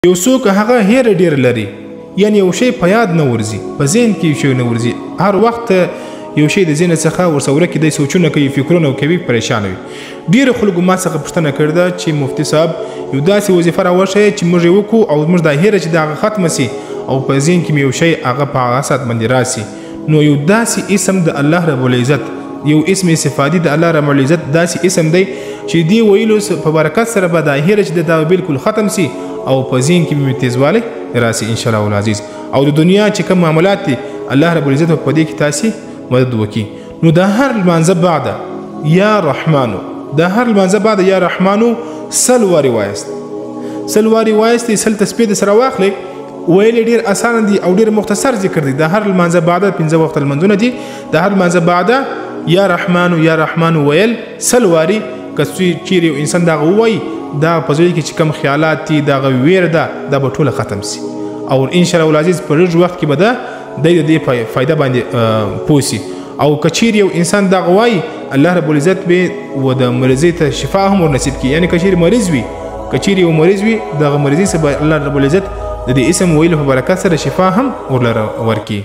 یو څوک هغه هیر ډیر لري، یعنی یو شی په یاد نه ورځي، په ذهن کې یو شی نه ورځي، هر وخت یو شی د ذهن څخه ورسوره کې د سوچونه کوي، فکرونه کوي، پریشان وي. ډیر خلکو ما څخه پوښتنه کړې ده چې مفتي صاحب یو داسې وظیفه راوښیه چې موږ یې وکړو او موږ دا هیره چې د هغه ختمه سي او په ذهن کې مې یو شی هغه په هغه ساعت باندې راسي. نو یو داسې اسم د الله رب العزت، یو اسم صفاتي د الله رب العزت داسې اسم دی چې دی ویلو په برکت سره به دا هیره چې دا بالکل ختم سي او په ذهن کې به تیزوالی راسي ان شاء الله العزیز. او د دنیا چې کوم معاملات دي الله رب العزت په دې کې تاسو مدد وکي. نو د هر لمانځه بعد یا رحمانو، د هر لمانځه بعد یا رحمانو سلواري وایست، سلواري وایست، سل تسبیح د سره واخلي. ویل ډیر اسانه دي او ډیر مختصر ذکر دي. د هر لمانځه بعد 15 وخت لمنځونه دي. د هر لمانځه بعد یا رحمانو یا رحمانو ویل سلواري کسي چیرې انسان دا وایي دا په ځای کې چې کوم خیالات دي دا ویره ده دا به ټوله ختم سي او ان شاء الله العزیز په لږ وخت کې به دا د دې فائدہ باندې پوسي. او کچیر یو انسان دا غوايي الله رب العزت به و د مریض ته شفا هم ورنصیب کی. یعنی کچیر مریض وي، کچیر یو مریض وي دا مریض سره الله رب العزت د دې اسم ویلو په برکت سره شفا هم ورلره ورکی.